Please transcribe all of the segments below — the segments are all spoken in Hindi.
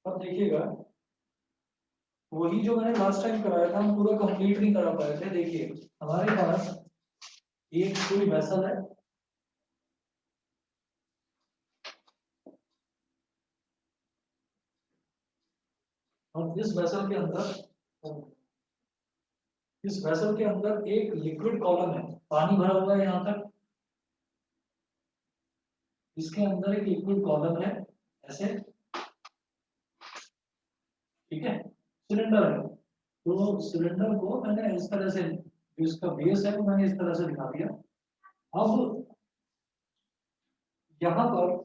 अब देखिएगा, वही जो मैंने लास्ट टाइम कराया था हम पूरा कंप्लीट नहीं करा पाए थे। देखिए हमारे पास एक कोई वेसल है, और इस वेसल के अंदर एक लिक्विड कॉलम है, पानी भरा हुआ है यहाँ तक। इसके अंदर एक लिक्विड कॉलम है ऐसे, ठीक है, सिलेंडर है। तो सिलेंडर को मैंने इस तरह से, जो इसका बेस है वो मैंने इस तरह से दिखा दिया। अब यहाँ पर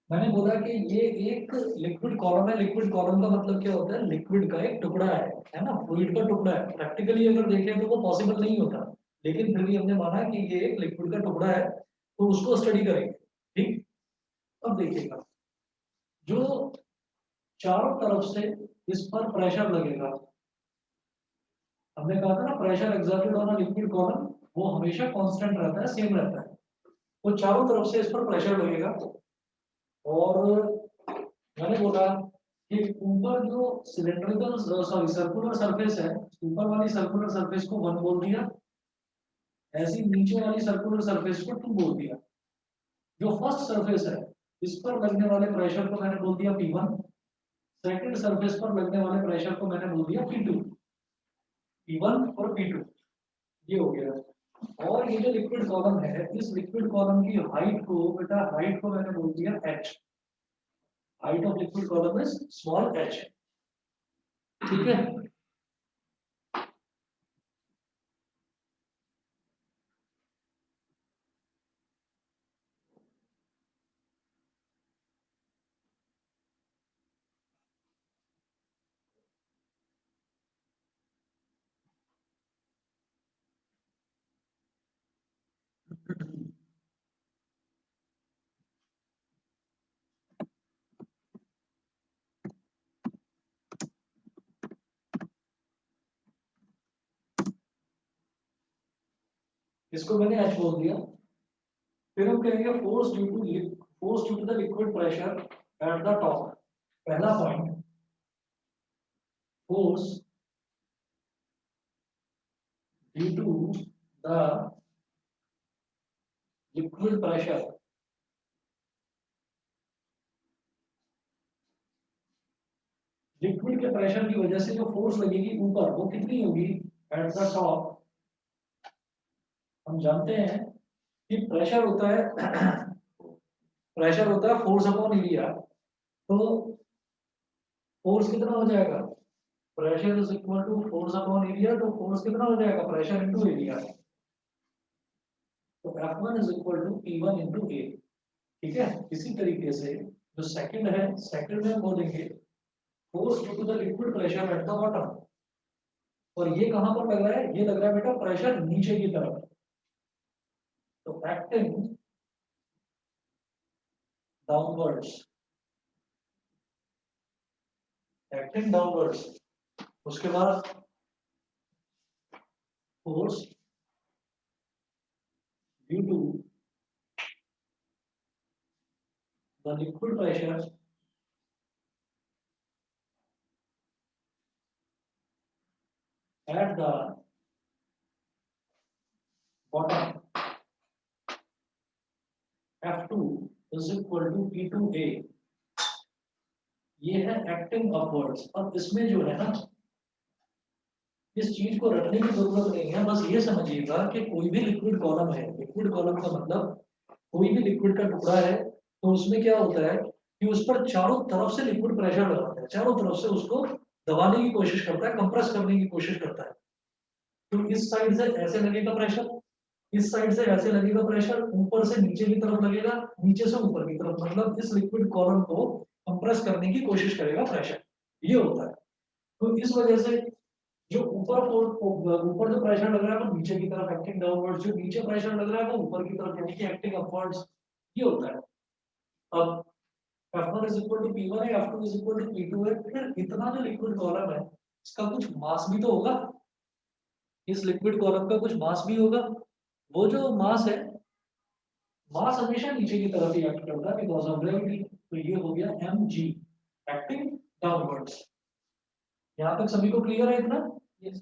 मैंने बोला कि ये एक लिक्विड कॉलम है। लिक्विड कॉलम का मतलब क्या होता है? लिक्विड का एक टुकड़ा है ना, फ्लूइड का टुकड़ा है। प्रैक्टिकली अगर देखें तो वो पॉसिबल नहीं होता, लेकिन फिर भी हमने माना कि ये एक लिक्विड का टुकड़ा है, तो उसको स्टडी करेंगे। ठीक। अब देखिएगा, जो चारों तरफ से इस पर प्रेशर लगेगा, हमने कहा था ना pressure exerted on a liquid column वो हमेशा कांस्टेंट रहता है, सेम रहता है। तो चारों तरफ से इस पर प्रेशर लगेगा, और मैंने बोला कि ऊपर जो सिलेंड्रिकल सॉरी सर्कुलर सरफेस है, ऊपर वाली सर्कुलर सरफेस को 1 बोल दिया, ऐसी नीचे वाली सर्कुलर सरफेस को 2 बोल दिया। जो फर्स्ट सरफेस है इस पर लगने वाले प्रेशर को मैंने बोल दिया P1, सेकंड सरफेस पर लगने वाले प्रेशर को मैंने बोल दिया P2। P1 और P2 ये हो गया। और ये जो लिक्विड कॉलम है, इस लिक्विड कॉलम की हाइट को, बेटा हाइट को मैंने बोल दिया h। Height of liquid column is small h, ठीक है। इसको मैंने h बोल दिया। फिर हम कहेंगे force due to the liquid pressure at the top. पहला point, force due to the liquid pressure liquid के प्रेशर की वजह से जो फोर्स लगेगी ऊपर वो कितनी होगी? एट द टॉप हम जानते हैं कि प्रेशर होता है फोर्स अपॉन एरिया। तो फोर्स कितना हो जाएगा? Pressure is equal to force upon area. तो फोर्स कितना हो जाएगा? Pressure into area. तो F1 is equal to P1 into A। ठीक है। इसी तरीके से जो सेकंड है, सेकंड में बोलेंगे force due to the liquid pressure at the bottom. और ये कहां पर लग रहा है? ये लग रहा है बेटा प्रेशर नीचे की तरफ। तो डाउनवर्ड्स एक्टिंग डाउनवर्ड्स। उसके बाद force due to the liquid pressure at the bottom F2 is equal to P2A। ये है एक्टिंग अपवर्ड्स। अब इसमें जो है ना, इस चीज को रखने की जरूरत नहीं है, बस ये समझिएगा कि कोई भी लिक्विड कॉलम है, लिक्विड कॉलम का मतलब कोई भी लिक्विड का टुकड़ा है, तो उसमें क्या होता है कि उस पर चारों तरफ से लिक्विड प्रेशर लगाता है, चारों तरफ से उसको दबाने की कोशिश करता है, कंप्रेस करने की कोशिश करता है। तो इस साइड से ऐसे लगेगा प्रेशर, इस साइड से ऐसे लगेगा प्रेशर, ऊपर से नीचे की तरफ लगेगा, नीचे से ऊपर की तरफ, मतलब इस लिक्विड कॉलम को कंप्रेस करने की कोशिश करेगा प्रेशर। ये होता है। तो इस वजह से जो ऊपर जो प्रेशर लग रहा है वो नीचे की तरफ एक्टिंग डाउनवर्ड्स, जो नीचे प्रेशर लग रहा है वो ऊपर की तरफ यानी कि एक्टिंग अपवर्ड्स। ये होता है। अब F1 is equal to P1 है, F2 is equal to P2 है। फिर इतना जो लिक्विड कॉलम है इसका कुछ मास भी तो होगा, इस लिक्विड कॉलम का कुछ मास भी होगा। वो जो मास है, मास हमेशा नीचे की तरफ ही एक्ट करता है बिकॉज ऑफ ग्रेविटी। तो ये हो गया mg, एक्टिंग डाउनवर्ड्स। यहाँ तक सभी को क्लियर है इतना? Yes.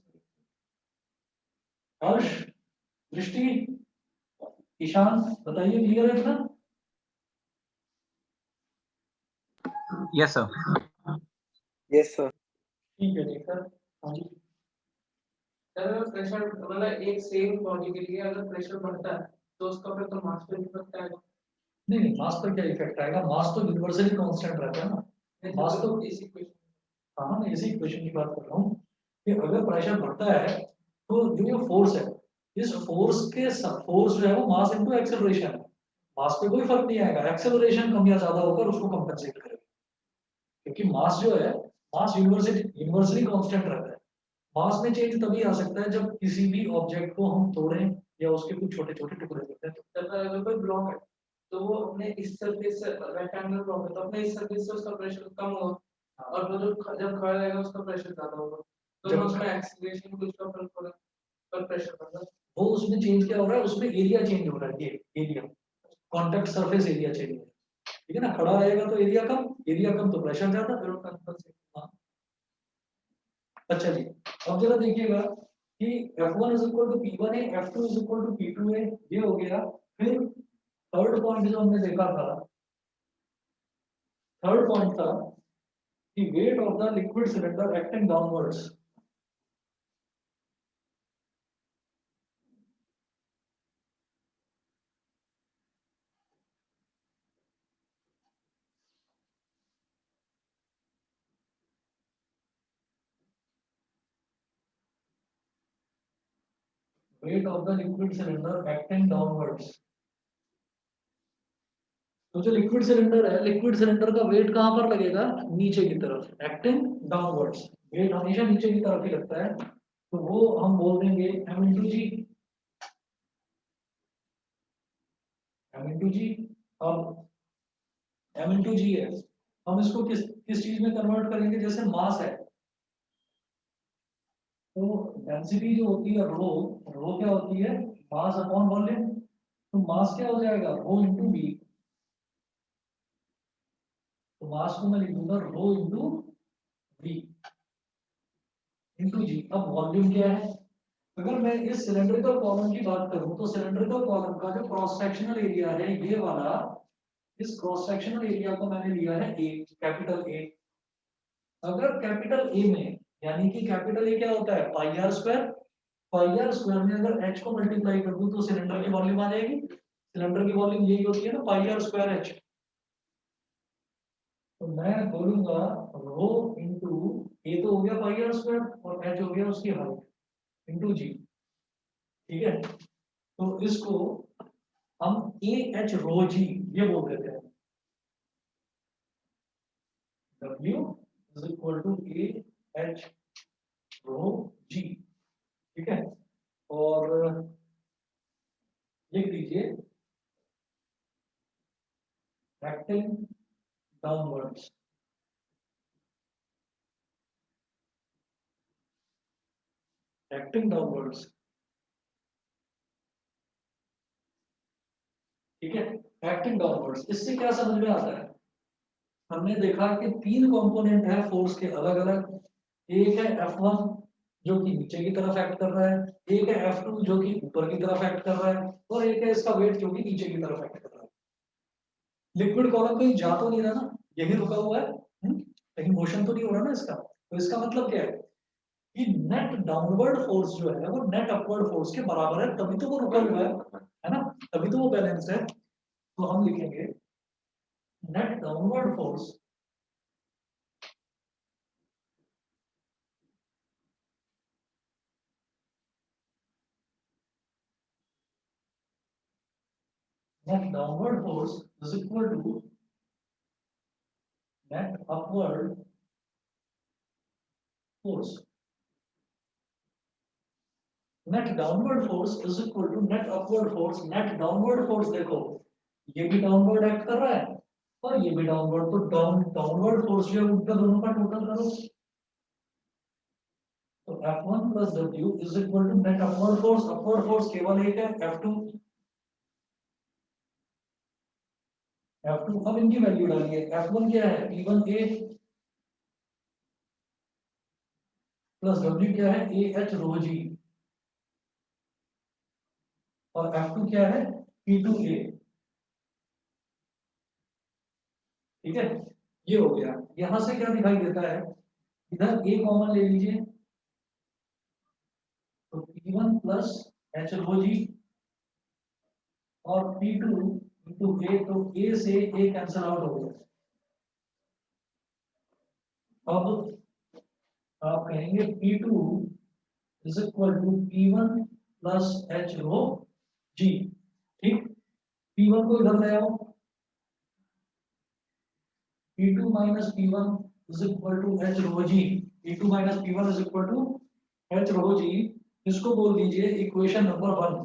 हर्ष, दृष्टि, ईशान, बताइए क्लियर है इतना? Yes sir. Yes sir. ठीक है सर। हाँ जी। अगर प्रेशर मतलब एक सेम बॉडी के लिए अगर प्रेशर बढ़ता है तो उसका फिर तो मास पे इफेक्ट आएगा। नहीं, मास पर क्या इफेक्ट आएगा? मास तो यूनिवर्सली कांस्टेंट रहता है ना। मास तो इसी क्वेश्चन। हाँ, मैं इसी क्वेश्चन की बात कर रहा हूँ कि अगर प्रेशर बढ़ता है तो जो ये फोर्स है, इस फोर्स के फोर्स जो है वो मास इनटू एक्सेलरेशन है। मास पे कोई फर्क नहीं आएगा, एक्सेलरेशन कम या ज्यादा होकर उसको कंपनसेट करेगा, क्योंकि मास जो है, मास यूनिवर्सली कांस्टेंट रहता है। मास में चेंज तभी आ सकता है जब किसी भी ऑब्जेक्ट को हम तोड़ें या उसके कुछ छोटे छोटे टुकड़े करते हैं। जब अगर कोई ब्लॉक है तो वो अपने इस सरफेस से रेक्टेंगुलर ब्लॉक है तो अपने इस सरफेस से उसका प्रेशर कम होगा और वो जो जब खड़ा रहेगा उसका प्रेशर ज्यादा होगा तो जब उसमें एक्सीलरेशन कुछ का फर्क पड़ेगा पर प्रेशर बढ़ता है। वो उसमें चेंज क्या हो रहा है? उसमें एरिया चेंज हो रहा है। ये area, contact surface area change हो रहा है, ठीक है ना? खड़ा रहेगा तो एरिया कम तो प्रेशर ज्यादा। फिर वो कंपनसेट। हाँ। अच्छा जी, अब जरा देखिएगा कि F1 is equal to P1 है, F2 is equal to P2 है, ये हो गया। फिर थर्ड पॉइंट जो हमने देखा था, थर्ड पॉइंट था कि weight of the liquid cylinder acting downwards. Weight of the liquid cylinder acting downwards. तो जो लिक्विड सिलेंडर है, लिक्विड सिलेंडर का वेट कहां पर लगेगा? नीचे की तरफ, एक्टिंग डाउनवर्ड्स। वेट हमेशा नीचे की तरफ ही लगता है, तो वो हम बोल देंगे m इंटू जी। m इंटू जी। अब m इंटू जी है, हम इसको किस किस चीज में कन्वर्ट करेंगे? जैसे मास है तो डेंसिटी जो होती है रो, रो क्या होती है? Mass upon volume. तो मास क्या हो जाएगा? Rho into B. तो मास को मैं लिख दूंगा रो इंटू बी इंटू जी। अब वॉल्यूम क्या है? अगर मैं इस सिलेंड्रिकल कॉलम की बात करूं तो सिलेंड्रिकल कॉलम का जो क्रॉस सेक्शनल एरिया है ये वाला, इस क्रॉस सेक्शनल एरिया को मैंने लिया है ए, कैपिटल ए। अगर कैपिटल ए में, यानी कि कैपिटल ए क्या होता है? Pi r square. Pi r square में अगर एच को मल्टीप्लाई कर दूं तो सिलेंडर की वॉल्यूम आ जाएगी। सिलेंडर की वॉल्यूम यही होती है ना, पाई आर स्क्वायर एच। तो मैं बोलूंगा रो इंटू ए तो हो गया पाई आर स्क्वायर और एच हो गया उसकी हाइट इंटू जी, ठीक है? तो इसको हम ए एच रो जी ये बोल देते हैं। W is equal to A H rho g, ठीक है? और लिख दीजिए एक्टिंग डाउनवर्ड्स। एक्टिंग डाउनवर्ड्स, ठीक है? एक्टिंग डाउनवर्ड्स, इससे क्या समझ में आता है? हमने देखा कि तीन कंपोनेंट है फोर्स के अलग अलग। एक है F1 जो कि नीचे की तरफ एक्ट कर रहा है, एक है F2 जो कि ऊपर की तरफ एक्ट कर रहा है, और एक है इसका वेट जो कि नीचे की तरफ एक्ट कर रहा है। लिक्विड कॉलम कहीं जा तो नहीं रहा ना, यही रुका हुआ है। कहीं मोशन तो नहीं हो रहा ना इसका। तो इसका मतलब क्या है कि नेट डाउनवर्ड फोर्स जो है वो नेट अपवर्ड फोर्स के बराबर है, तभी तो वो रुका हुआ है ना, तभी तो वो बैलेंस है। तो हम लिखेंगे net downward force net downward force is equal to net upward force. Net downward force is equal to net upward force. Net downward force देखो, ये भी डाउनवर्ड एक्ट कर रहा है और ये भी डाउनवर्ड, तो डाउनवर्ड फोर्स जो है उनका दोनों का टोटल करो। तो F1 plus W is equal to net upward force। Upward force केवल एक है, F2। F2 अब इनकी वैल्यू डालिए। F1 क्या है? P1A प्लस W क्या है, AH रो जी, और F2 क्या है, P2A। ठीक है, ये हो गया। यहां से क्या दिखाई देता है, इधर A कॉमन ले लीजिए, तो P1 plus H rho g और P2 इंटू A, तो A से A कैंसल आउट हो गया। अब आप कहेंगे P2 is equal to P1 plus H rho g. ठीक, P1 को इधर ले आओ, P2 minus P1 is equal to H rho g. P2 minus P1 is equal to H rho g, इसको बोल दीजिए equation number 1।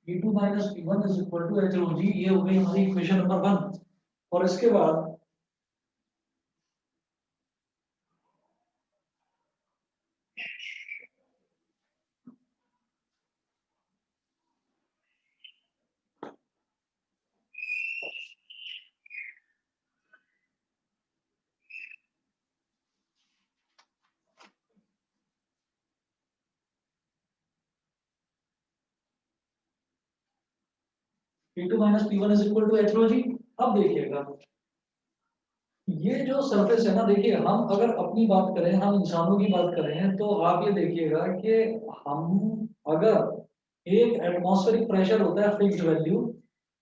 P2 minus P1 is equal to H rho g, ये हो गई हमारी इक्वेशन नंबर 1। और इसके बाद P2 minus P1 is equal to H rho g. अब देखिएगा, ये जो सरफेस है ना, देखिए हम अगर अपनी बात करें, हम इंसानों की बात करें, तो आप ये देखिएगा कि हम अगर एक एटमॉस्फेरिक प्रेशर होता है फिक्स्ड वैल्यू,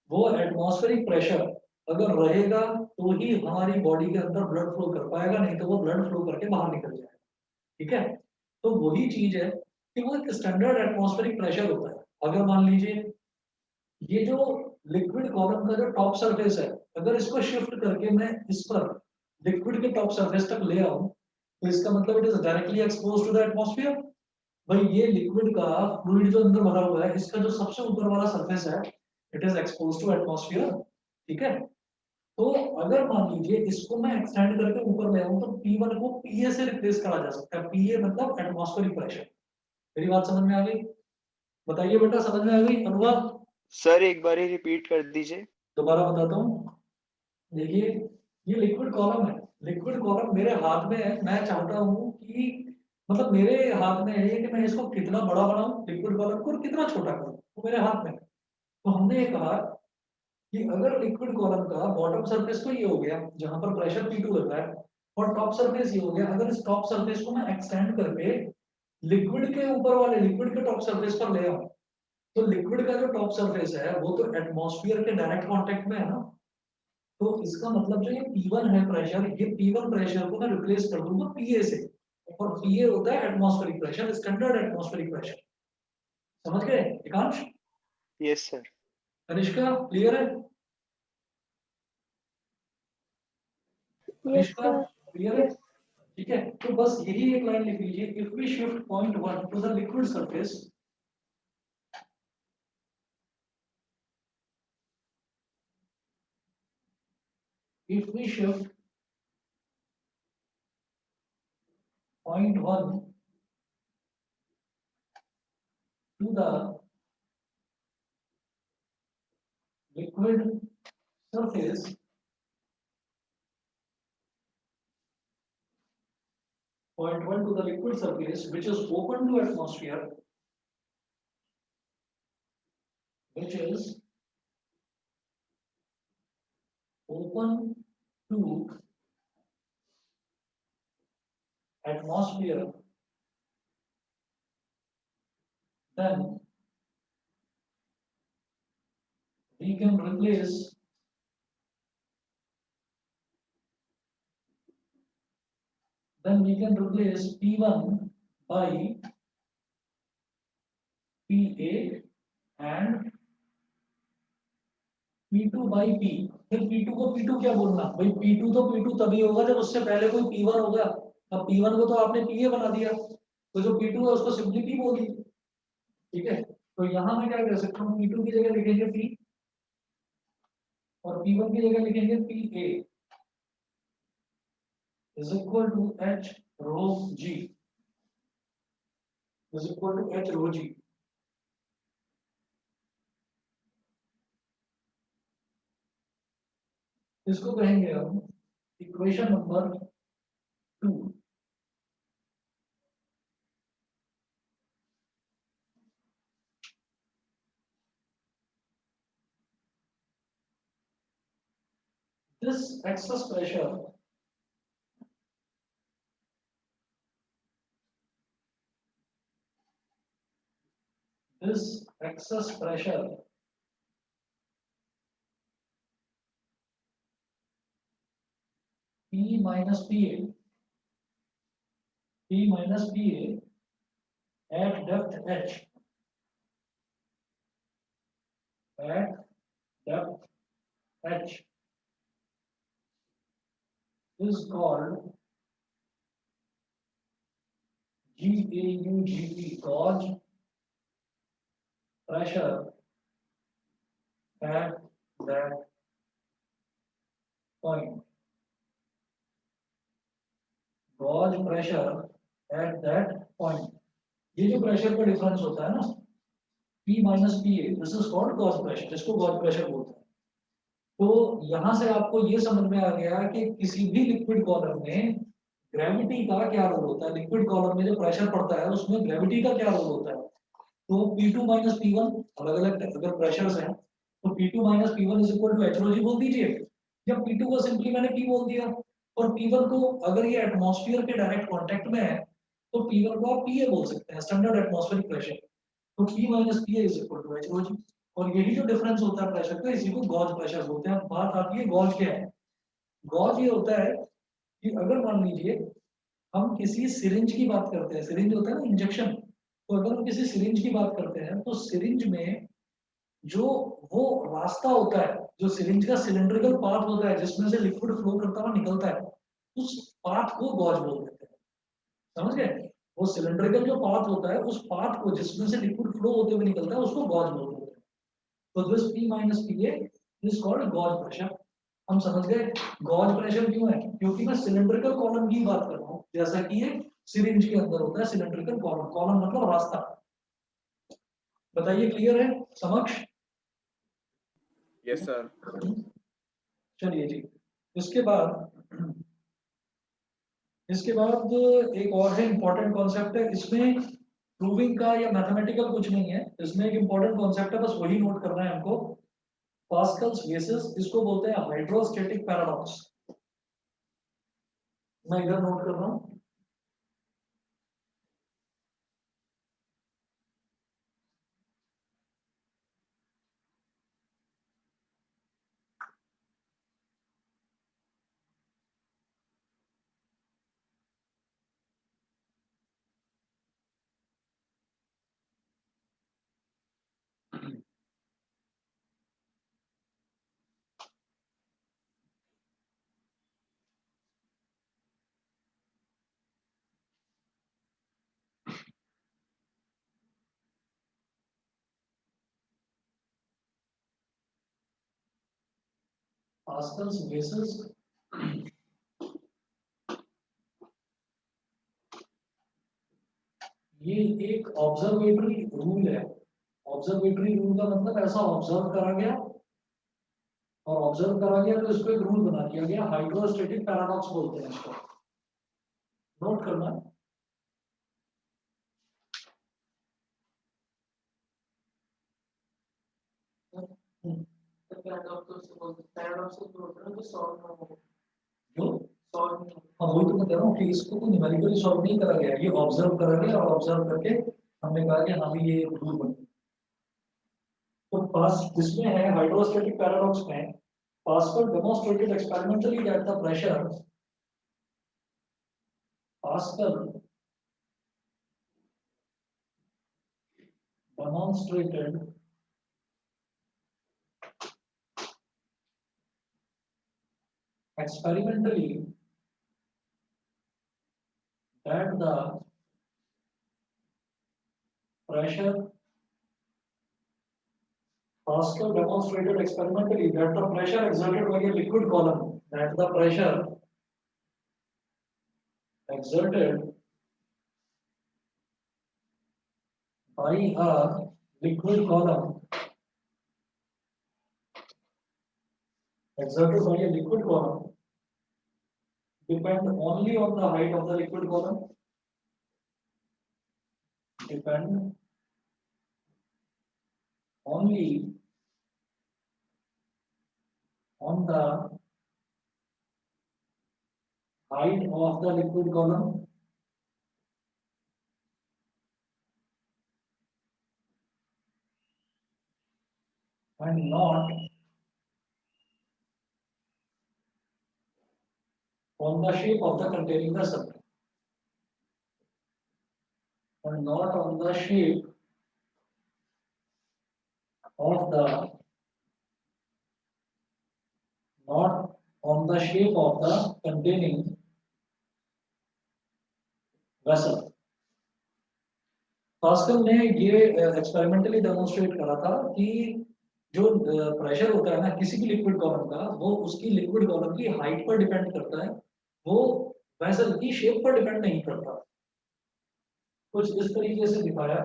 वो एटमॉस्फेरिक प्रेशर अगर रहेगा तो ही हमारी बॉडी के अंदर ब्लड फ्लो कर पाएगा, नहीं तो वो ब्लड फ्लो करके बाहर निकल जाएगा। ठीक है, तो वही चीज है कि वो एक स्टैंडर्ड एटमॉस्फेरिक प्रेशर होता है। अगर मान लीजिए ये जो लिक्विड कॉलम का जो टॉप सरफेस है, अगर इसको शिफ्ट करके मैं इस पर लिक्विड के टॉप सरफेस तक ले आऊं, तो इसका मतलब it is directly expose to the atmosphere. भाई ये लिक्विड का फ्लूइड जो अंदर भरा हुआ है, इसका जो सबसे ऊपर वाला सरफेस है, it is expose to atmosphere. ठीक है, तो अगर मान लीजिए इसको मैं एक्सटेंड करके ऊपर ले आऊं, तो P1 को PA से रिप्लेस करा जा सकता है। PA मतलब एटमॉस्फेरिक प्रेशर। मेरी बात समझ में आ गई? बताइए बेटा, समझ में आ गई? अनुभव सर एक बार ही रिपीट कर दीजिए। दोबारा बताता हूँ। देखिए, ये लिक्विड कॉलम है, लिक्विड कॉलम मेरे हाथ में है। मैं चाहता हूँ कि मतलब मेरे हाथ में है कि मैं इसको कितना बड़ा बनाऊं लिक्विड कॉलम को, और कितना छोटा करूं, वो मेरे हाथ में है। तो हमने ये कहा कि अगर लिक्विड कॉलम का बॉटम सरफेस तो ये हो गया जहां पर प्रेशर P2 रहता है, और टॉप सरफेस ये हो गया, अगर इस टॉप सरफेस को मैं एक्सटेंड करके लिक्विड के ऊपर वाले लिक्विड के टॉप सरफेस पर ले आऊं, तो लिक्विड का जो टॉप सरफेस है वो तो एटमॉस्फेयर के डायरेक्ट कांटेक्ट में है ना। तो इसका मतलब जो ये P1 है प्रेशर, ये P1 प्रेशर को मैं रिप्लेस कर दूंगा PA से, और PA होता है atmospheric pressure, standard atmospheric pressure. समझ गए Ekansh? Yes sir. Kanishka clear है? Yes, Kanishka sir. क्लियर है? ठीक है, तो बस यही एक लाइन लिख लीजिए, if we shift point 1 to the liquid surface, if we shift point 1 to the liquid surface, point 1 to the liquid surface which is open to atmosphere, which is open to atmosphere, then we can replace P1 by PA and P2 by P। फिर P2 को P2 क्या बोलना भाई, P2 तो P2 तभी होगा जब उससे पहले कोई P1 होगा। अब P1 को तो आपने PA बना दिया, तो जो P2 है उसको सिंपली P बोल दीजिए। ठीक है, तो यहाँ मैं क्या कर सकता हूँ, P2 की जगह लिखेंगे P, और P1 की जगह लिखेंगे PA is equal to H rho G, is equal to H rho G। इसको कहेंगे हम equation number 2. This excess pressure P minus PA at depth H is called GAUGE, gauge pressure at that point. Gauge pressure at that point. ये जो प्रेशर का डिफरेंस होता है ना, P minus PA, this is called gauge pressure, इसको gauge pressure बोलते हैं। तो यहाँ से आपको ये समझ में आ गया कि किसी भी लिक्विड कॉलम में ग्रेविटी का क्या रोल होता है। लिक्विड कॉलम में जो प्रेशर पड़ता है उसमें ग्रेविटी का क्या रोल होता है। तो P2 minus P1 अलग अलग अगर प्रेशर्स हैं तो P2 minus P1 is equal to H rho g बोल दीजिए, या P2 को सिंपली मैंने P बोल दिया, और P1 को अगर ये एटमॉस्फेयर के डायरेक्ट कांटेक्ट में है तो P1 को आप PA बोल सकते हैं, स्टैंडर्ड एटमॉस्फेरिक प्रेशर। तो P minus PA is equal to H rho g, और यही जो डिफरेंस होता है प्रेशर का, इसी को गॉज प्रेशर बोलते हैं। बात आती है गॉज क्या है। गॉज ये होता है कि अगर मान लीजिए हम किसी सिरिंज की बात करते हैं, सिरिंज होता है ना इंजेक्शन, तो अगर हम किसी सिरिंज की बात करते हैं तो सिरिंज में जो वो रास्ता होता है, जो सिरिंज का सिलिंड्रिकल पाथ होता है जिसमें से लिक्विड फ्लो करता हुआ निकलता है, उस पाथ को गॉज बोल देते हैं। समझ गए? वो सिलिंड्रिकल जो पाथ होता है, उस पाथ को जिसमें से लिक्विड फ्लो होते हुए निकलता है, उसको गॉज बोल देते हैं। तो this P minus PA is called gauge pressure. हम समझ गए गॉज प्रेशर क्यों है, क्योंकि मैं सिलिंड्रिकल कॉलम की बात कर रहा हूँ, जैसा कि ये सिरिंज के अंदर होता है सिलिंड्रिकल कॉलम। कॉलम मतलब रास्ता। बताइए क्लियर है समक्ष? Yes sir. चलिए जी, इसके बाद एक और है इंपॉर्टेंट कॉन्सेप्ट है। इसमें प्रूविंग का या मैथमेटिकल कुछ नहीं है, इसमें एक इंपॉर्टेंट कॉन्सेप्ट है, बस वही नोट करना है हमको। पास्कल्स बेसिस, इसको बोलते हैं हाइड्रोस्टैटिक पैराडॉक्स। मैं इधर नोट कर रहा हूँ। पास्कल्स बेसिस ये एक ऑब्जर्वेटरी रूल है। ऑब्जर्वेटरी रूल का मतलब ऐसा ऑब्जर्व करा गया, और ऑब्जर्व करा गया तो इसको एक रूल बना दिया गया, हाइड्रोस्टैटिक पैराडॉक्स बोलते हैं इसको। नोट करना। हाँ वही तो मैं कह रहा हूँ कि इसको तो न्यूमेरिकली सॉल्व नहीं करा गया, ये ऑब्जर्व करा गया, और ऑब्जर्व करके हमने कहा कि हाँ भी ये रूल बन। तो पास इसमें है हाइड्रोस्टैटिक पैराडॉक्स में, Pascal demonstrated experimentally that the pressure Pascal demonstrated experimentally that the pressure Pascal demonstrated experimentally that the pressure exerted by a liquid column, that the pressure exerted by a liquid column exerted by a liquid column depend only on the height of the liquid column, depend only on the height of the liquid column and not on the shape of the containing vessel, and not on the shape of the not on the shape of the containing vessel. Pascal ने ये एक्सपेरिमेंटली डेमोन्स्ट्रेट करा था कि जो प्रेशर होता है ना किसी भी लिक्विड कॉलम का, वो उसकी लिक्विड कॉलम की हाइट पर डिपेंड करता है, वो वेसल की शेप पर डिपेंड नहीं करता। कुछ इस तरीके से दिखाया।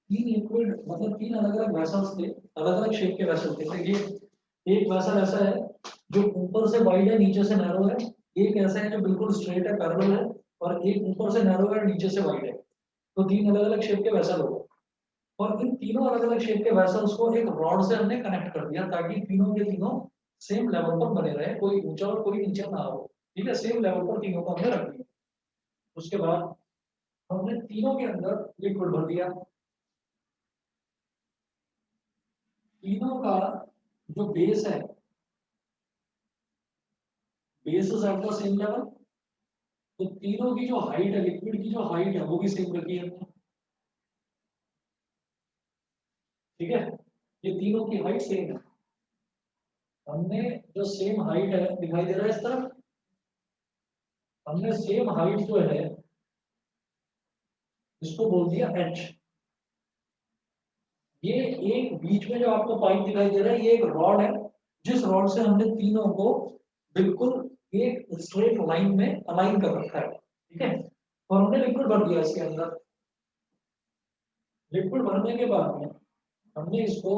तीन लिक्विड मतलब तीन अलग अलग वेसल्स थे, अलग अलग शेप के वेसल थे। तो ये एक वेसल ऐसा है जो ऊपर से वाइड है, नीचे से नैरो है। एक ऐसा है जो बिल्कुल स्ट्रेट है, पैरेलल है, और एक ऊपर से नैरो है, नीचे से वाइड है। तो तीन अलग अलग शेप के वेसल हो गए, और इन तीनों अलग अलग शेप के वेसल्स को एक रॉड से हमने कनेक्ट कर दिया ताकि तीनों के तीनों सेम लेवल पर बने रहे, कोई ऊंचा और कोई नीचा ना हो। ठीक है, सेम लेवल पर तीनों को हमने रख दिया। उसके बाद हमने तीनों के अंदर लिक्विड भर दिया। तीनों का जो बेस है, base is at the same level. तो तीनों की जो हाइट है, लिक्विड की जो हाइट है, वो भी सेम रखी है। ठीक है, ये तीनों की हाइट सेम है। हमने जो सेम हाइट है, दिखाई दे रहा है इस तरफ, हमने सेम हाइट जो है इसको बोल दिया h। ये एक बीच में जो आपको पाइप दिखाई दे रहा है, ये एक रॉड है, जिस रॉड से हमने तीनों को बिल्कुल एक स्ट्रेट लाइन में अलाइन कर रखा है। ठीक है, और हमने लिक्विड भर दिया इसके अंदर। लिक्विड भरने के बाद में हमने इसको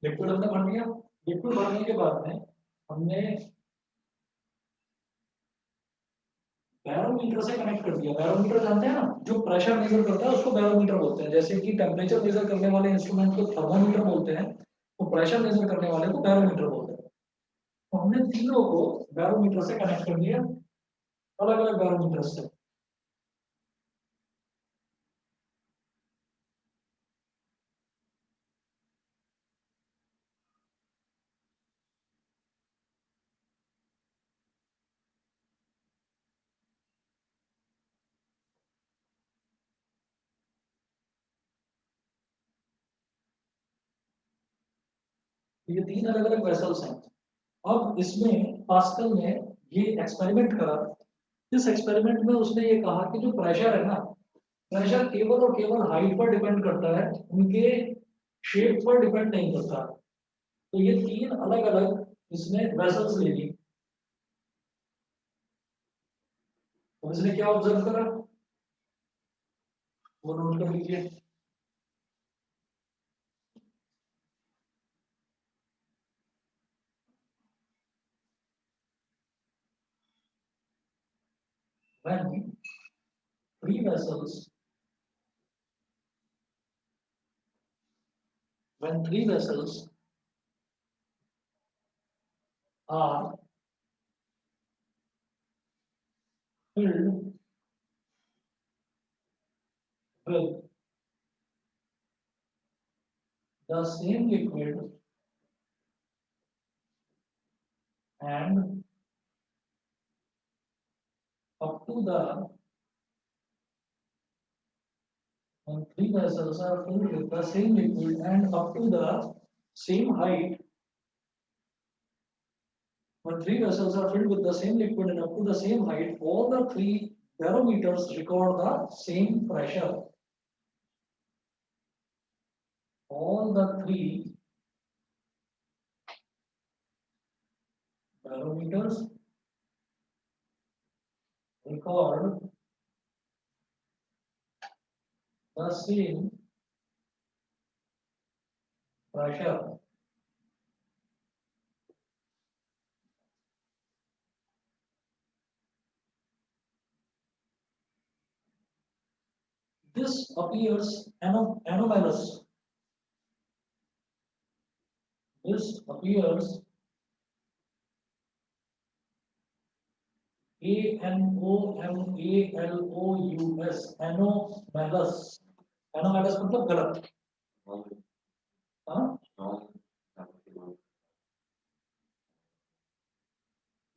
लिक्विड हमने भर दिया। लिक्विड भरने के बाद में हमने बैरोमीटर से कनेक्ट कर दिया। बैरोमीटर जानते हैं ना, जो प्रेशर मेजर करता है उसको बैरोमीटर बोलते हैं। जैसे कि टेम्परेचर मेजर करने वाले इंस्ट्रूमेंट को थर्मोमीटर बोलते हैं, तो प्रेशर मेजर करने वाले को बैरोमीटर बोलते हैं। तो हमने तीनों को बैरोमीटर से कनेक्ट कर दिया, अलग अलग बैरोमीटर से। ये तीन अलग अलग वेसल्स हैं। अब इसमें पास्कल ने ये एक्सपेरिमेंट करा। इस एक्सपेरिमेंट में उसने ये कहा कि जो प्रेशर है ना, प्रेशर केवल और केवल हाइट पर डिपेंड करता है, उनके शेप पर डिपेंड नहीं करता। तो ये तीन अलग अलग इसने वेसल्स ले ली। तो इसने क्या ऑब्जर्व करा, वो नोट कर लीजिए। when three vessels are filled with the same liquid and up to the when three vessels are filled with the same liquid and up to the same height, when three vessels are filled with the same liquid and up to the same height, all the three barometers record the same pressure. All the three barometers record the same pressure. This appears anomalous. This appears anomalous. Anomalous. Anomalous मतलब गलत. हाँ?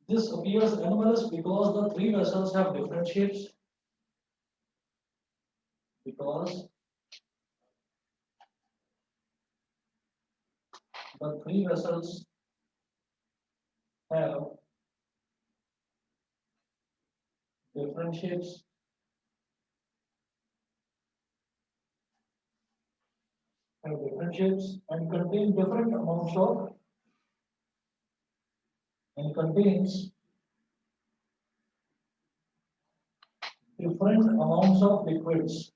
This appears anomalous because the three vessels have different shapes. Because the three vessels have different shapes. And contain different amounts of and contains different amounts of liquids.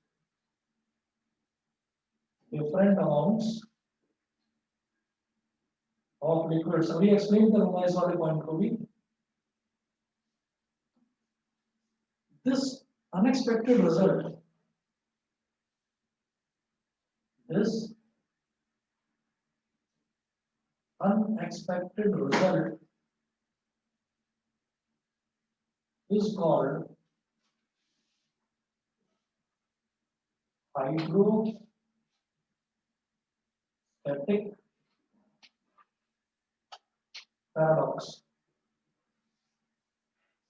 Different amounts of liquids. अभी explain करूँगा इस वाले point को भी. This unexpected result. This unexpected result is called hydrostatic paradox.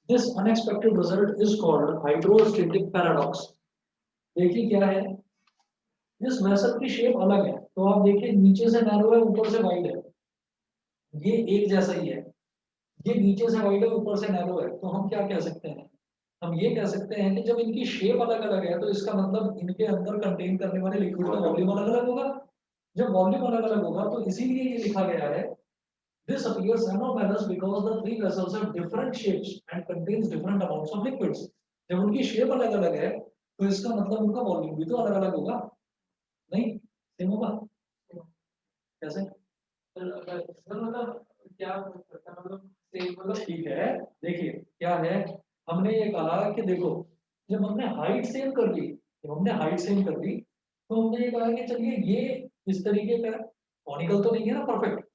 This unexpected result is called hydrostatic paradox. देखिए क्या है, इस वेसल की शेप अलग है, तो आप देखिए नीचे से नैरो है, ऊपर से वाइड है, ये एक जैसा ही है, ये नीचे से वाइड है, ऊपर से नैरो है, तो हम क्या कह सकते हैं, हम ये कह सकते हैं कि जब इनकी शेप अलग अलग है तो इसका मतलब इनके अंदर कंटेन करने वाले लिक्विड का वॉल्यूम अलग अलग होगा. जब वॉल्यूम अलग अलग होगा तो इसीलिए ये लिखा गया है this appears anomalous because the three vessels have different shapes and contains different amounts of liquids. जब उनकी शेप अलग अलग है तो इसका मतलब उनका वॉल्यूम भी तो अलग अलग होगा, नहीं सेम होगा कैसे? मतलब क्या मतलब सेम मतलब ठीक है, देखिए क्या है, हमने ये कहा कि देखो जब हमने हाइट सेम कर ली, तो हमने ये कहा कि चलिए ये इस तरीके का कॉनिकल तो नहीं है ना परफेक्ट,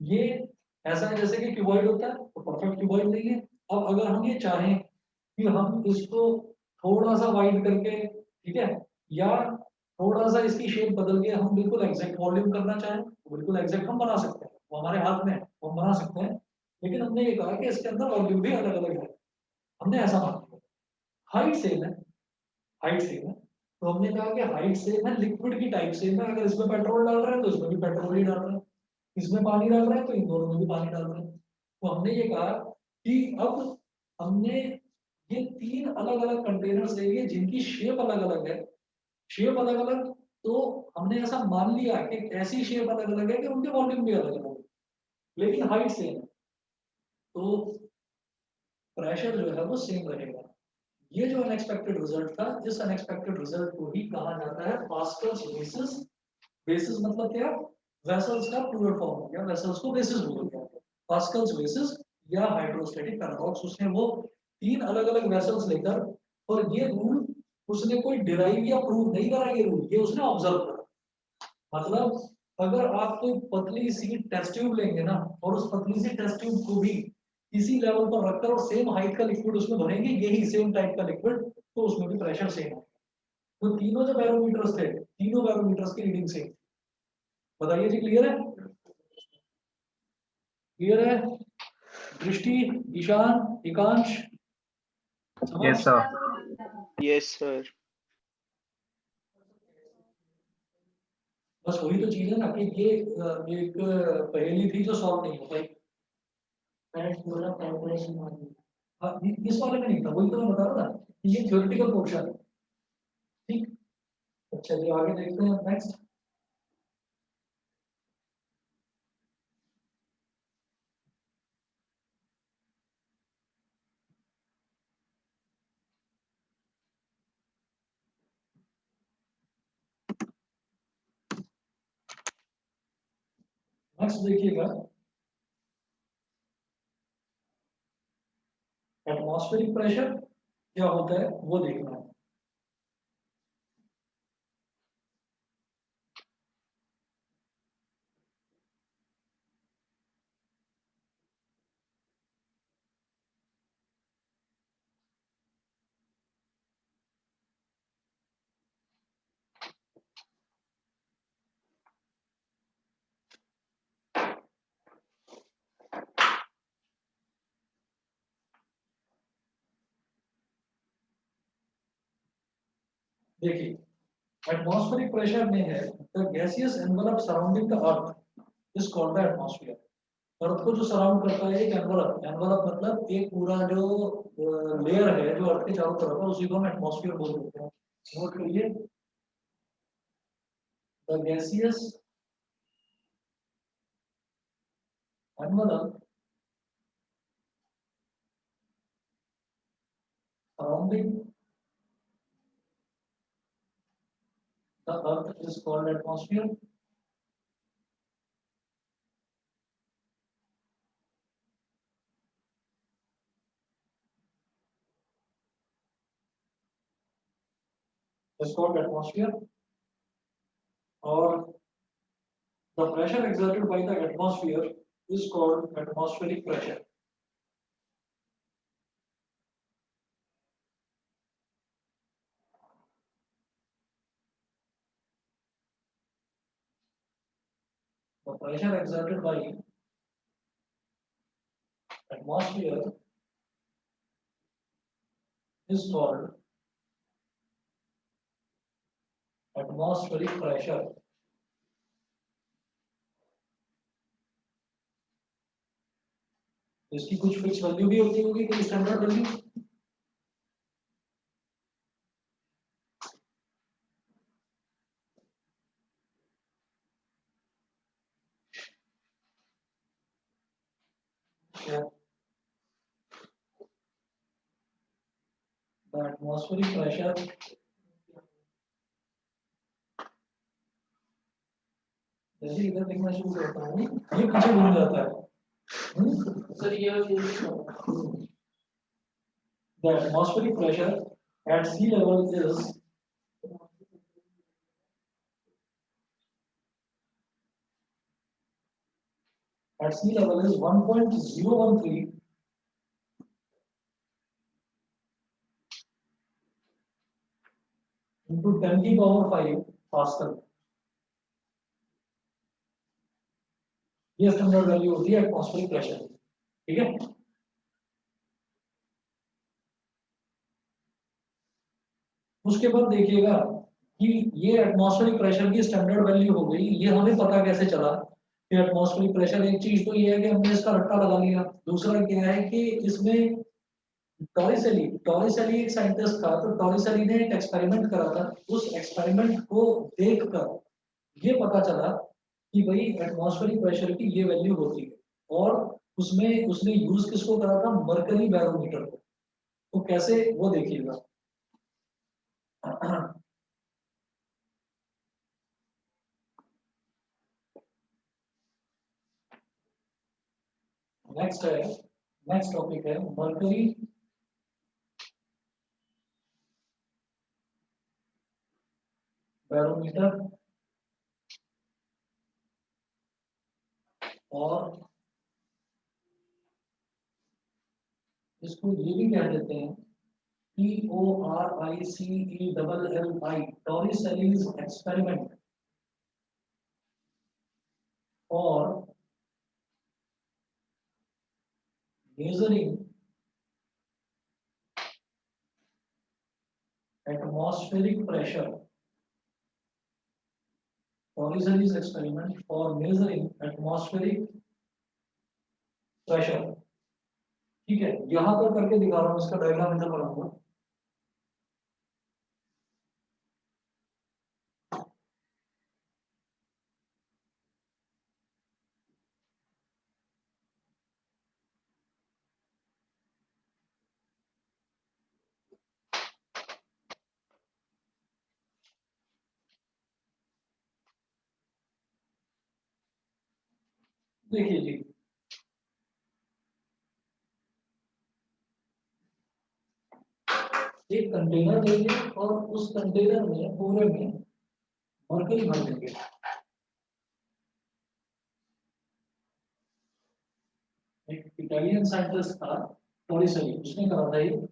ये ऐसा है जैसे कि क्यूबॉइड होता है तो परफेक्ट क्यूबॉइड नहीं है. अब अगर हम ये चाहें कि हम इसको थोड़ा सा वाइड करके, ठीक है, या थोड़ा सा इसकी शेप बदल के हम बिल्कुल एग्जैक्ट वॉल्यूम करना चाहें तो बिल्कुल एग्जैक्ट हम बना सकते हैं, वो हमारे हाथ में है, वो हम बना सकते हैं. लेकिन हमने ये कहा कि इसके अंदर वॉल्यूम भी अलग अलग है, हमने ऐसा मान लिया. हाइट सेम है, तो हमने कहा कि हाइट सेम है, लिक्विड की टाइप सेम है, अगर इसमें पेट्रोल डाल रहे हैं तो इसमें भी पेट्रोल ही डाल रहे हैं, इसमें पानी डाल रहे हैं तो इन दोनों में भी पानी डाल रहे हैं. तो हमने ये कहा कि अब हमने ये तीन अलग अलग कंटेनर्स ले लिए जिनकी शेप अलग अलग है, तो हमने ऐसा मान लिया कि ऐसी शेप अलग अलग है कि उनके वॉल्यूम भी अलग अलग है, लेकिन हाइट सेम है, तो प्रेशर जो है वो सेम रहेगा. ये जो अनएक्सपेक्टेड रिजल्ट था, इस अनएक्सपेक्टेड रिजल्ट को ही कहा जाता है पास्कल्स बेसिस. बेसिस मतलब क्या, वेसल्स का प्लूरल फॉर्म हो गया, वेसल्स को बेसिस बोल दिया. पास्कल्स बेसिस या हाइड्रोस्टैटिक पैराडॉक्स, उसने वो तीन अलग अलग वेसल्स लेकर और ये रूल उसने कोई डिराइव या प्रूव नहीं करा, ये रूल ये उसने ऑब्जर्व करा। मतलब अगर आप कोई पतली सी टेस्ट ट्यूब लेंगे ना, और उस पतली सी टेस्ट ट्यूब को भी इसी लेवल पर रखकर और सेम हाइट का लिक्विड उसमें भरेंगे, यही सेम टाइप का लिक्विड, तो उसमें भी प्रेशर सेम है। तो तीनों जो बैरोमीटर्स थे, तीनों बैरोमीटर्स की रीडिंग सेम। बताइए जी, क्लियर है? क्लियर है? दृष्टि, ईशान, एकांश, Yes, समझ? sir. Yes, sir. बस वही तो चीज है ना कि ये एक पहेली थी जो सॉल्व नहीं हो पाई। मैंने पूरा कैलकुलेशन मार दी। हाँ, इस वाले में नहीं था, वही तो मैं बता रहा था कि ये थ्योरेटिकल पोर्शन है। ठीक। अच्छा जी, आगे देखते हैं नेक्स्ट। नेक्स्ट देखिएगा, एटमॉस्फेरिक प्रेशर क्या होता है वो देखना है। देखिए, एटमॉस्फेरिक प्रेशर में है the gaseous envelope surrounding the earth is called the atmosphere. Earth को जो सराउंड करता है एक एनवलप, एनवलप मतलब एक पूरा जो लेयर है जो अर्थ के चारों तरफ है, उसी को हम एटमॉस्फेयर बोल देते हैं। नोट करिए, the gaseous envelope surrounding the earth is called atmosphere. Is called atmosphere. Or the pressure exerted by the atmosphere is called atmospheric pressure. The pressure exerted by atmosphere is called atmospheric pressure. इसकी कुछ फिक्स वैल्यू भी होती होगी, कोई standard value? The atmospheric pressure जैसे इधर देखना शुरू करता हूँ ये पीछे घूम जाता है। सर ये वाला चीज The atmospheric pressure at sea level is at sea level is 1.013 into 10 की पावर 5 पास्कल। ये स्टैंडर्ड वैल्यू होती है एटमॉस्फेरिक प्रेशर। ठीक है, उसके बाद देखिएगा कि ये एटमॉस्फेरिक प्रेशर की स्टैंडर्ड वैल्यू हो गई। ये हमें पता कैसे चला कि एटमॉस्फेरिक प्रेशर, एक चीज तो ये है कि हमने इसका रट्टा लगा लिया। दूसरा क्या है कि इसमें टॉरिसेली टॉरिसेली एक साइंटिस्ट था, तो टॉरिसेली ने एक एक्सपेरिमेंट करा था। उस एक्सपेरिमेंट को देखकर ये पता चला कि भाई एटमॉस्फेरिक प्रेशर की ये वैल्यू होती है। और उसमें उसने यूज किसको करा था? मरकरी बैरोमीटर को। तो कैसे वो देखिएगा। नेक्स्ट है, नेक्स्ट टॉपिक है मरकरी बैरोमीटर और इसको ये भी कह देते हैं TORICELLI, टॉरिसेलीज एक्सपेरिमेंट और measuring atmospheric pressure. Torricelli's experiment for measuring atmospheric pressure. ठीक है, यहां पर करके दिखा रहा हूं, इसका डायग्राम इधर बनाऊंगा। देखिए जी, एक कंटेनर लेंगे और उस कंटेनर में पूरे में मरकरी भर देंगे। एक इटालियन साइंटिस्ट था टॉरिसेली, उसने कहा था ये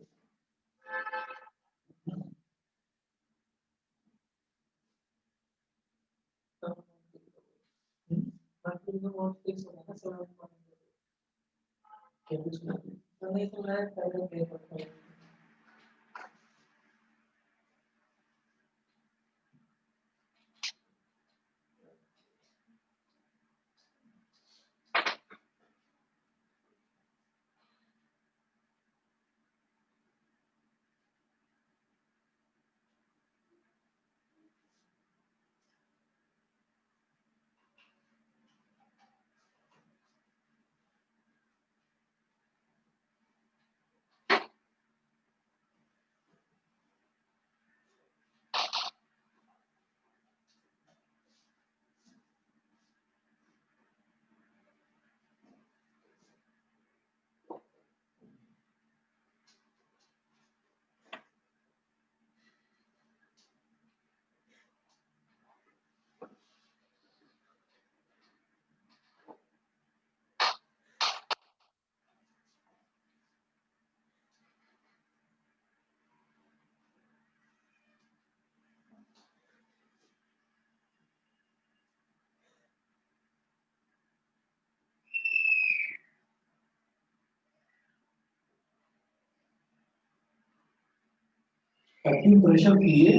एक्टिव प्रेशर लिए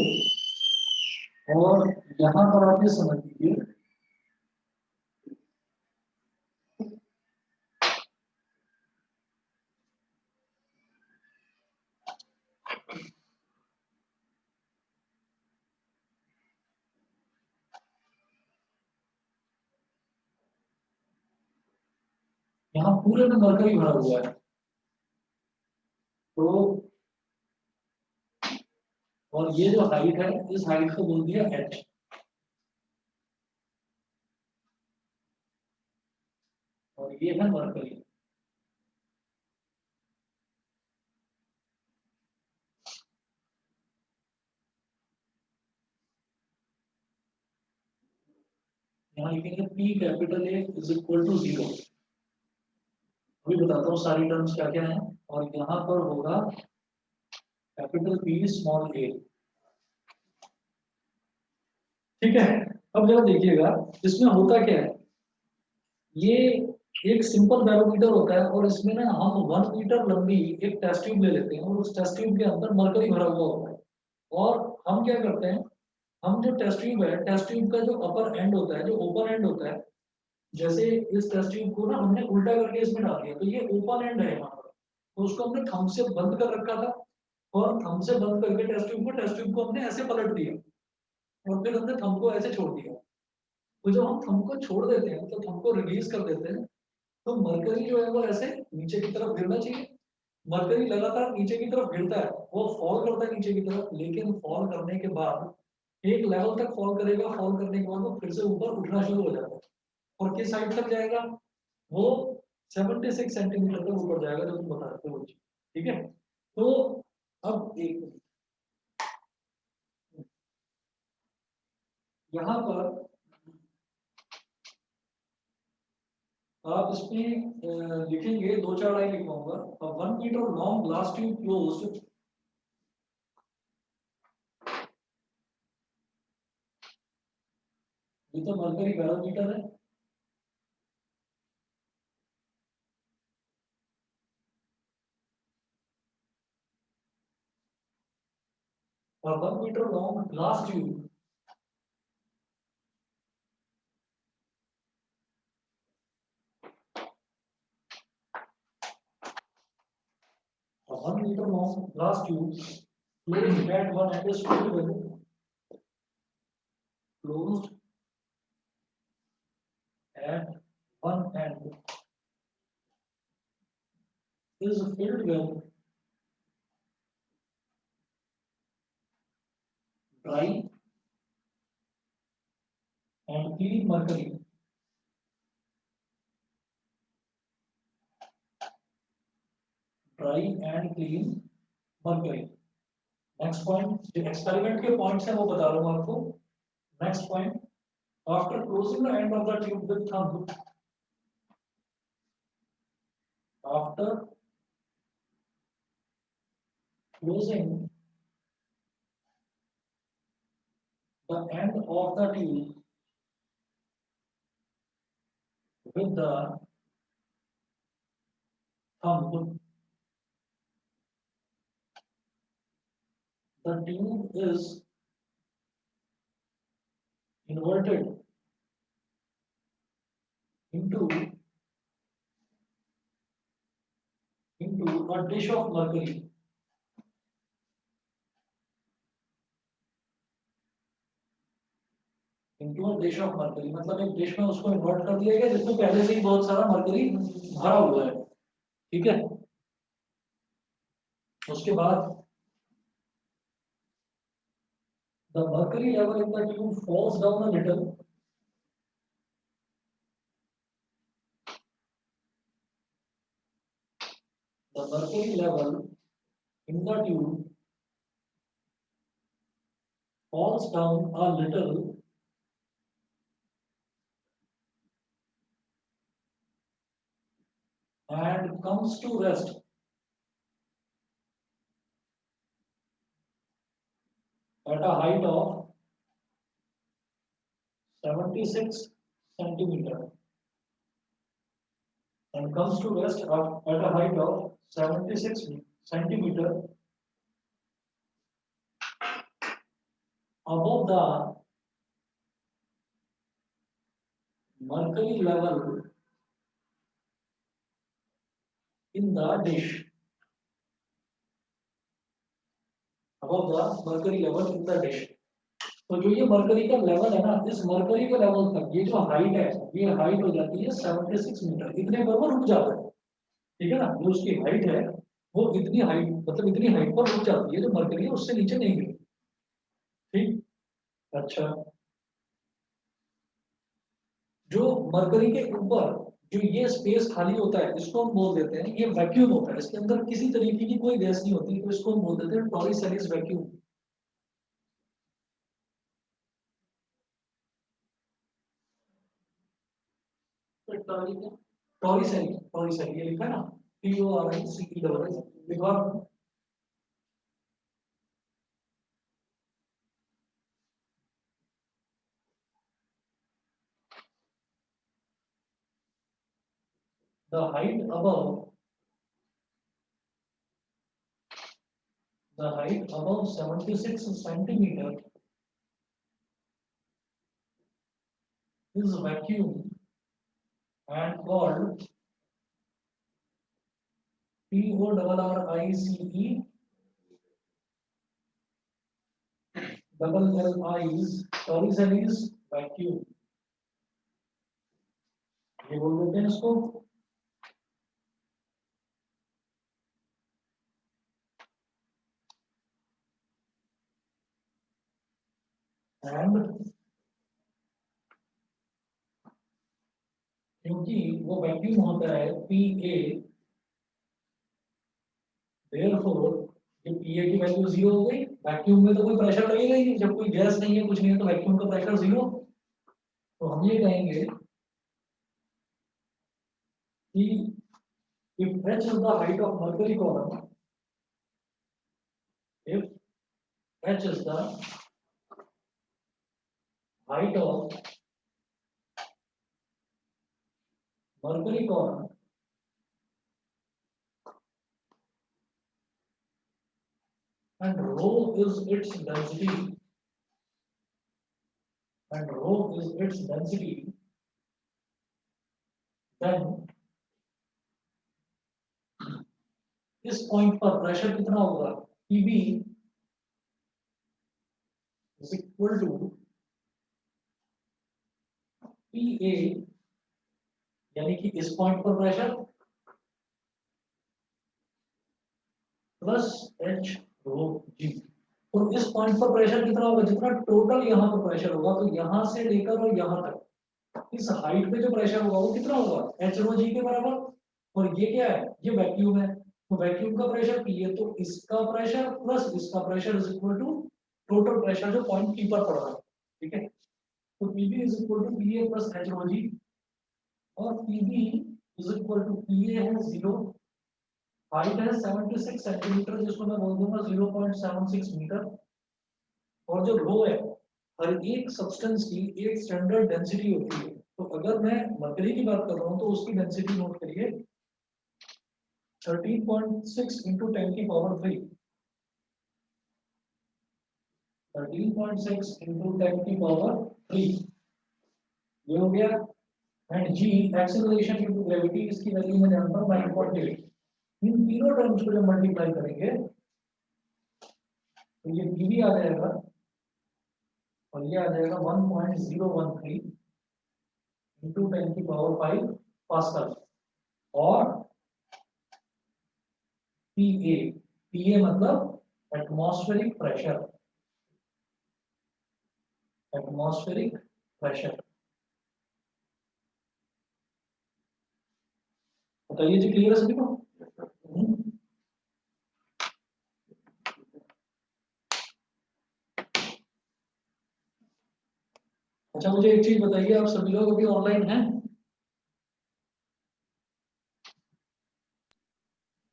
और यहाँ पर आप ये समझ लीजिए यहाँ पूरे में मरकरी भरा हुआ है, तो और ये जो हाइट है, इस हाइट को बोल दिया h, और ये है मरकरी। यहाँ लिखेंगे P capital A is equal to 0। अभी बताता हूँ सारी टर्म्स क्या क्या है, और यहाँ पर होगा कैपिटल P स्मॉल a। ठीक है, अब जरा देखिएगा इसमें होता क्या है। ये एक सिंपल बैरोमीटर होता है और इसमें ना हम 1 मीटर लंबी एक टेस्ट ट्यूब ले लेते हैं और उस टेस्ट ट्यूब के अंदर मरकरी भरा हुआ होता है। और हम क्या करते हैं, हम जो टेस्ट ट्यूब है, टेस्ट ट्यूब का जो अपर एंड होता है, जो ओपन एंड होता है, जैसे इस टेस्ट ट्यूब को ना हमने उल्टा करके इसमें डाल दिया, तो ये ओपन एंड है यहाँ पर, तो उसको हमने थंब से बंद कर रखा था और थंब से बंद करके टेस्ट ट्यूब को हमने ऐसे पलट दिया और फिर हमने थंब को ऐसे छोड़ दिया। तो जब हम थंब को छोड़ देते हैं, तो थंब को रिलीज कर देते हैं, तो मरकरी जो है वो ऐसे नीचे की तरफ गिरना चाहिए। मरकरी लगातार नीचे की तरफ गिरता है, वो फॉल करता है नीचे की तरफ, लेकिन फॉल करने के बाद एक लेवल तक फॉल करेगा, फॉल करने के बाद वो फिर से ऊपर उठना शुरू हो जाता है और किस साइड तक जाएगा, वो 76 सेंटीमीटर तक ऊपर जाएगा, जो तुम बता रहे थे वो चीज। ठीक है, तो अब एक यहाँ पर आप इसमें लिखेंगे, दो चार लाइन लिखवाऊंगा। 1 metre long glass tube closed with a mercury barometer है, और 1 metre long glass tube A 1 meter long glass tube closed at one end is filled with closed at one end is filled with dry and clean mercury. Dry and clean mercury. Next point, जो experiment के points हैं वो बता रहा हूँ आपको. Next point, after closing the end of the tube with thumb, after closing the end of the tube with the thumb, the tube is inverted into a dish of mercury. Into a dish of mercury, मतलब एक डिश में उसको इन्वर्ट कर दिया गया जिसमें पहले से ही बहुत सारा मरकरी भरा हुआ है, ठीक है। उसके बाद the mercury level in the tube falls down a little. The mercury level in the tube falls down a little and comes to rest at a height of 76 centimeter and comes to rest at a height of 76 centimeter above the mercury level in the dish. Above the mercury level in the dish. तो जो ये मरकरी का लेवल है ना, इस मरकरी के लेवल तक ये जो हाइट है, ये हाइट हो जाती है 76 मीटर। इतने पर वो रुक जाता है, ठीक है ना। जो उसकी हाइट है वो इतनी हाइट, मतलब इतनी हाइट पर रुक जाती है, जो मरकरी है उससे नीचे नहीं गिरती, ठीक। अच्छा, जो मरकरी के ऊपर जो ये स्पेस खाली होता है इसको हम बोल देते हैं, ये वैक्यूम होता है, इसके अंदर किसी तरीके की कोई गैस नहीं होती, तो इसको हम बोल देते हैं टॉरिसैलिस वैक्यूम। टॉरिसैली, टॉरिसैली ये लिखा है ना, TORICE लिखवा। The height above 76 centimeter is vacuum and called TORRICE LLIs Torricelli's vacuum, ये बोल देते हैं इसको। एंड क्योंकि वो वैक्यूम होता है PA, therefore ये पीए की वैल्यू 0 हो गई। वैक्यूम में तो कोई प्रेशर लगेगा ही नहीं, जब कोई गैस नहीं है कुछ नहीं है तो वैक्यूम का प्रेशर 0। तो हम ये कहेंगे कि if h is the height of mercury column, if h is the height of mercury column, and rho is its density, and rho is its density, then इस पॉइंट पर प्रेशर कितना होगा, Pb is equal to Pa, यानी कि इस पॉइंट पर pressure plus H rho g. और इस पॉइंट पर प्रेशर कितना होगा, जितना टोटल यहाँ पर प्रेशर होगा, तो यहाँ से लेकर और यहाँ तक इस हाइट पे जो प्रेशर होगा वो कितना होगा, एच रो जी के बराबर। और ये क्या है, ये वैक्यूम है, तो वैक्यूम का प्रेशर पी है, तो इसका प्रेशर प्लस इसका pressure is equal to total pressure जो पॉइंट पी पर पड़ रहा है। ठीक है, तो PB is equal to PA plus H rho g, और PB is equal to PA है 0, हाइट है 76 सेंटीमीटर, जिसको मैं बोल दूंगा 0.76 मीटर। और जो रो है, हर एक सब्सटेंस की एक स्टैंडर्ड डेंसिटी होती है। तो अगर मैं मर्करी की बात कर रहा हूँ तो उसकी डेंसिटी नोट करिए 13.6 इंटू 10 की पावर 3, 13.6 इंटू 10 की पावर 3, ये हो गया। And G acceleration into gravity, इसकी वैल्यू मैं जानता हूँ 9.8। इन तीनों टर्म्स को जब मल्टीप्लाई करेंगे तो ये पीवी आ जाएगा और ये आ जाएगा 1.013 इंटू 10 की पावर 5 पास्कल। और पीए, पीए मतलब एटमॉस्फेरिक प्रेशर, एटमॉस्फेरिक प्रेशर। बताइए जी, क्लियर है सभी को? अच्छा, मुझे एक चीज बताइए, आप सभी लोग अभी ऑनलाइन हैं?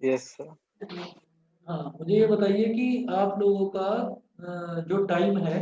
Yes, sir. हाँ, मुझे ये बताइए कि आप लोगों का जो टाइम है